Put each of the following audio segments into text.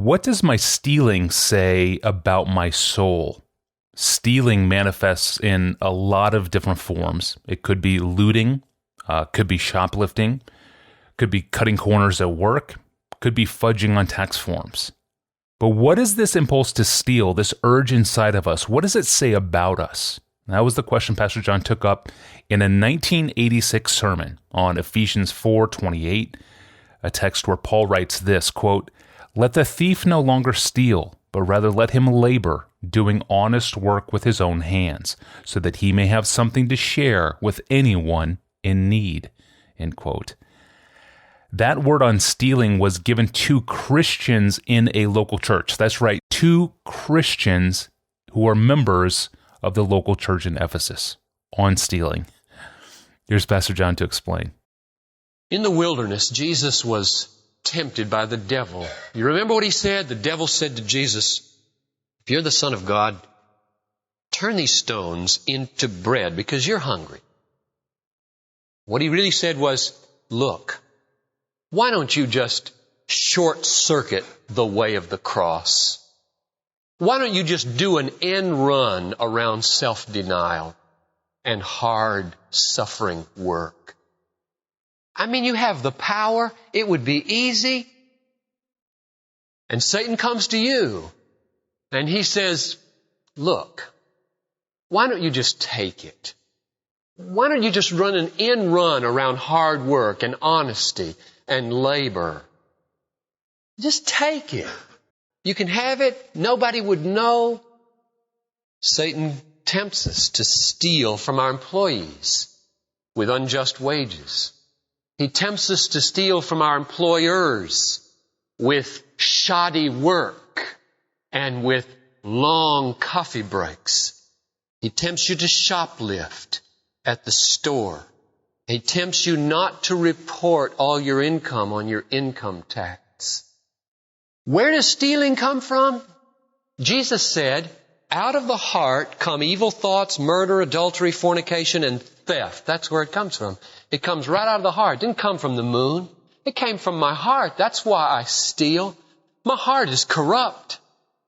What does my stealing say about my soul? Stealing manifests in a lot of different forms. It could be looting, could be shoplifting, could be cutting corners at work, could be fudging on tax forms. But what is this impulse to steal, this urge inside of us? What does it say about us? That was the question Pastor John took up in a 1986 sermon on Ephesians 4:28, a text where Paul writes this, quote, "Let the thief no longer steal, but rather let him labor, doing honest work with his own hands, so that he may have something to share with anyone in need." End quote. That word on stealing was given to Christians in a local church. That's right, 2 Christians who are members of the local church in Ephesus on stealing. Here's Pastor John to explain. In the wilderness, Jesus was tempted by the devil. You remember what he said? The devil said to Jesus, "If you're the Son of God, turn these stones into bread because you're hungry." What he really said was, "Look, why don't you just short-circuit the way of the cross? Why don't you just do an end run around self-denial and hard suffering work? I mean, you have the power. It would be easy." And Satan comes to you and he says, "Look, why don't you just take it? Why don't you just run an end run around hard work and honesty and labor? Just take it. You can have it. Nobody would know." Satan tempts us to steal from our employees with unjust wages. He tempts us to steal from our employers with shoddy work and with long coffee breaks. He tempts you to shoplift at the store. He tempts you not to report all your income on your income tax. Where does stealing come from? Jesus said, "Out of the heart come evil thoughts, murder, adultery, fornication, and theft." That's where it comes from. It comes right out of the heart. It didn't come from the moon. It came from my heart. That's why I steal. My heart is corrupt.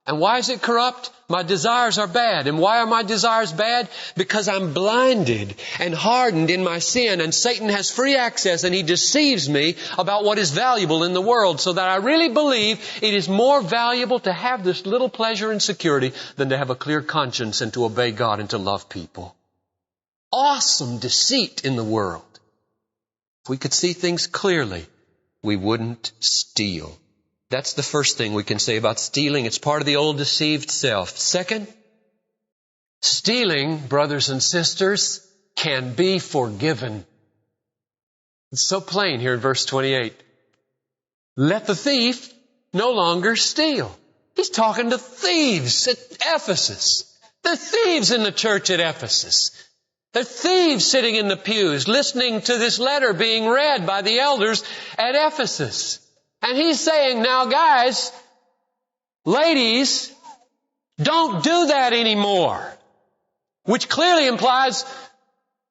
And why is it corrupt? My desires are bad. And why are my desires bad? Because I'm blinded and hardened in my sin, and Satan has free access, and he deceives me about what is valuable in the world, so that I really believe it is more valuable to have this little pleasure and security than to have a clear conscience and to obey God and to love people. Awesome deceit in the world. If we could see things clearly, we wouldn't steal. That's the first thing we can say about stealing. It's part of the old deceived self. Second, stealing, brothers and sisters, can be forgiven. It's so plain here in verse 28. Let the thief no longer steal. He's talking to thieves at Ephesus. The thieves in the church at Ephesus. The thieves sitting in the pews listening to this letter being read by the elders at Ephesus. And he's saying, now guys, ladies, don't do that anymore. Which clearly implies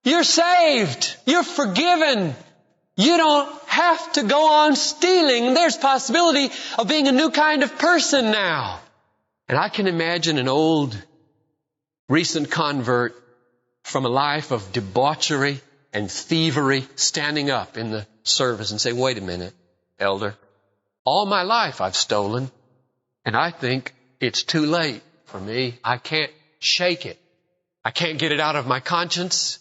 you're saved. You're forgiven. You don't have to go on stealing. There's possibility of being a new kind of person now. And I can imagine an old, recent convert from a life of debauchery and thievery standing up in the service and saying, wait a minute, elder. All my life I've stolen, and I think it's too late for me. I can't shake it. I can't get it out of my conscience.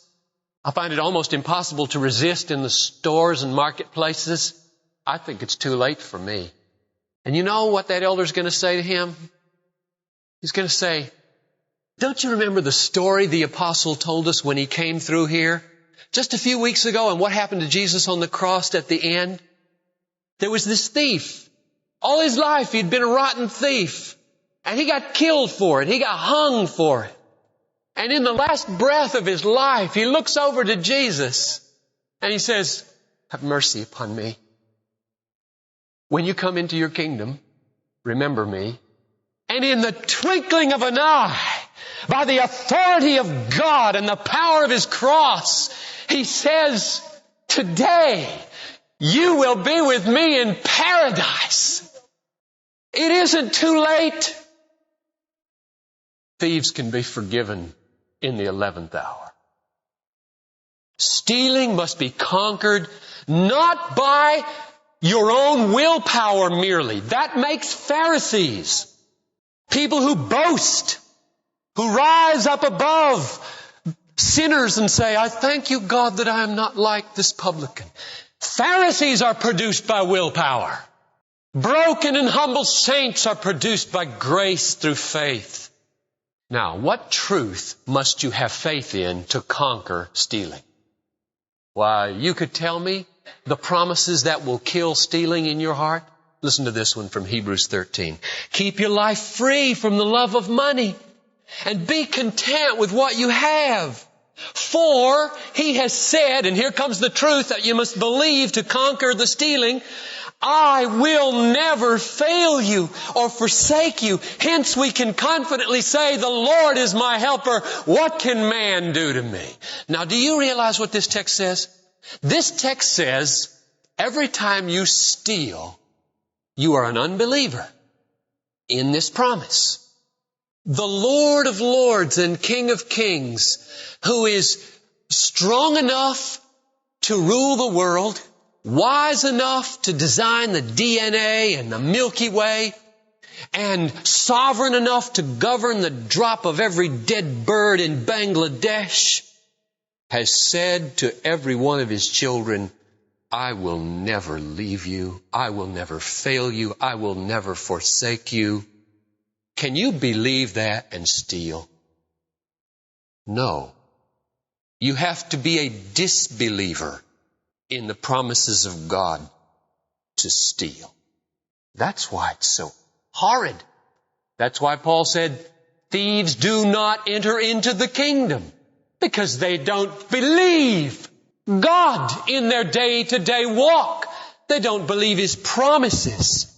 I find it almost impossible to resist in the stores and marketplaces. I think it's too late for me. And you know what that elder's going to say to him? He's going to say, don't you remember the story the apostle told us when he came through here just a few weeks ago, and what happened to Jesus on the cross at the end? There was this thief. All his life he'd been a rotten thief. And he got killed for it. He got hung for it. And in the last breath of his life, he looks over to Jesus and he says, have mercy upon me. When you come into your kingdom, remember me. And in the twinkling of an eye, by the authority of God and the power of His cross, he says, today, you will be with me in paradise. It isn't too late. Thieves can be forgiven in the 11th hour. Stealing must be conquered not by your own willpower merely. That makes Pharisees. People who boast, who rise up above sinners and say, I thank you, God, that I am not like this publican. Pharisees are produced by willpower. Broken and humble saints are produced by grace through faith. Now, what truth must you have faith in to conquer stealing? Why, you could tell me the promises that will kill stealing in your heart. Listen to this one from Hebrews 13. Keep your life free from the love of money and be content with what you have. For He has said, and here comes the truth that you must believe to conquer the stealing, I will never fail you or forsake you. Hence we can confidently say, the Lord is my helper. What can man do to me? Now, do you realize what this text says? This text says, every time you steal, you are an unbeliever in this promise. The Lord of Lords and King of Kings, who is strong enough to rule the world, wise enough to design the DNA and the Milky Way, and sovereign enough to govern the drop of every dead bird in Bangladesh, has said to every one of His children, I will never leave you. I will never fail you. I will never forsake you. Can you believe that and steal? No. You have to be a disbeliever in the promises of God to steal. That's why it's so horrid. That's why Paul said, thieves do not enter into the kingdom, because they don't believe God in their day-to-day walk. They don't believe His promises.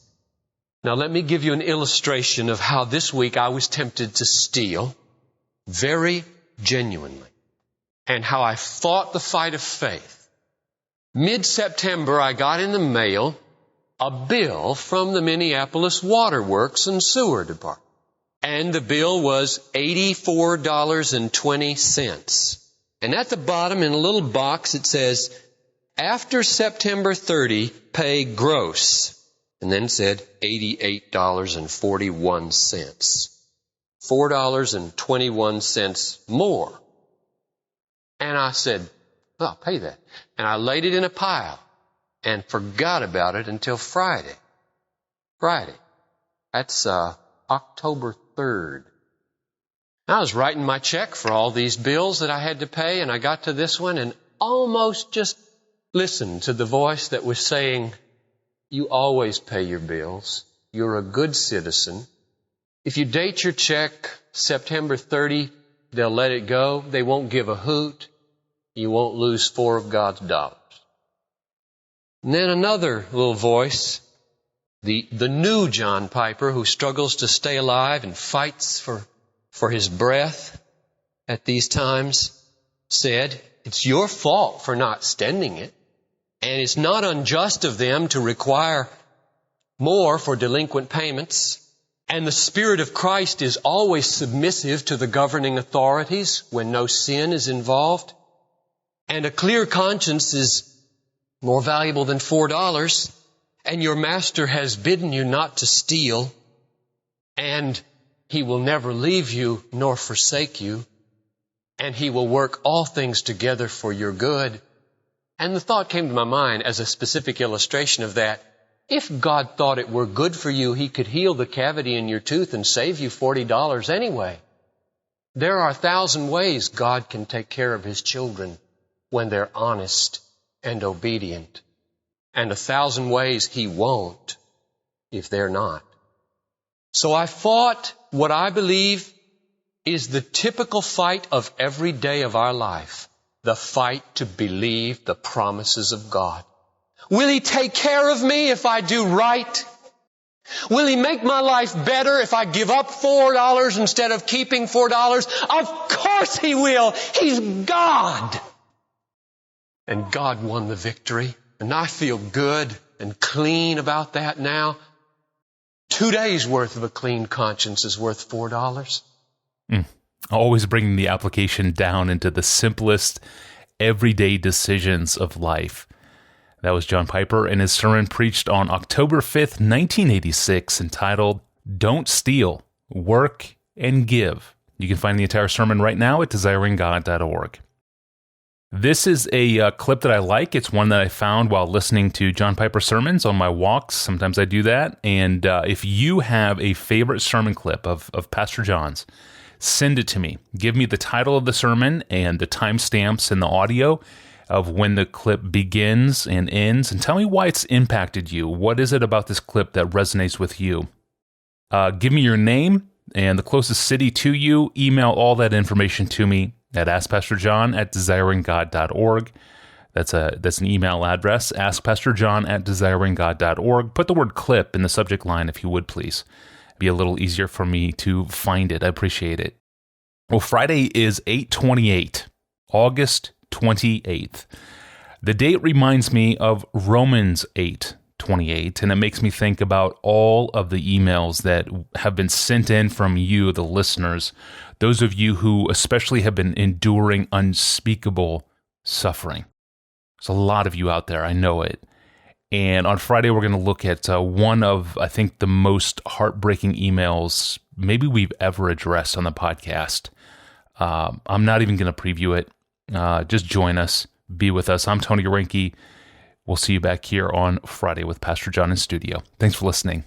Now let me give you an illustration of how this week I was tempted to steal very genuinely, and how I fought the fight of faith. Mid-September, I got in the mail a bill from the Minneapolis Water Works and Sewer Department. And the bill was $84.20. And at the bottom in a little box it says, after September 30, pay gross. And then it said $88.41. $4.21 more. And I said, I'll pay that. And I laid it in a pile and forgot about it until Friday. That's October 3rd. I was writing my check for all these bills that I had to pay, and I got to this one and almost just listened to the voice that was saying, you always pay your bills. You're a good citizen. If you date your check September 30, they'll let it go. They won't give a hoot. You won't lose $4 of God's dollars. And then another little voice, the new John Piper, who struggles to stay alive and fights for his breath at these times, said, it's your fault for not spending it. And it's not unjust of them to require more for delinquent payments. And the Spirit of Christ is always submissive to the governing authorities when no sin is involved. And a clear conscience is more valuable than $4. And your master has bidden you not to steal. And He will never leave you nor forsake you. And He will work all things together for your good. And the thought came to my mind as a specific illustration of that. If God thought it were good for you, He could heal the cavity in your tooth and save you $40 anyway. There are 1,000 ways God can take care of His children when they're honest and obedient. And 1,000 ways He won't if they're not. So I fought what I believe is the typical fight of every day of our life. The fight to believe the promises of God. Will He take care of me if I do right? Will He make my life better if I give up $4 instead of keeping $4? Of course He will. He's God. And God won the victory. And I feel good and clean about that now. 2 days' worth of a clean conscience is worth $4. Always bringing the application down into the simplest, everyday decisions of life. That was John Piper in his sermon preached on October 5th, 1986, entitled, Don't Steal, Work and Give. You can find the entire sermon right now at desiringgod.org. This is a clip that I like. It's one that I found while listening to John Piper sermons on my walks. Sometimes I do that. And if you have a favorite sermon clip of Pastor John's, send it to me. Give me the title of the sermon and the timestamps and the audio of when the clip begins and ends, and tell me why it's impacted you. What is it about this clip that resonates with you? Give me your name and the closest city to you. Email all that information to me at askpastorjohn@desiringgod.org. That's an email address, askpastorjohn@desiringgod.org. Put the word clip in the subject line if you would, please. Be a little easier for me to find it. I appreciate it. Well, Friday is 8/28, August 28th. The date reminds me of Romans 8:28, and it makes me think about all of the emails that have been sent in from you, the listeners, those of you who especially have been enduring unspeakable suffering. There's a lot of you out there, I know it. And on Friday, we're going to look at one of, I think, the most heartbreaking emails maybe we've ever addressed on the podcast. I'm not even going to preview it. Just join us. Be with us. I'm Tony Reinke. We'll see you back here on Friday with Pastor John in studio. Thanks for listening.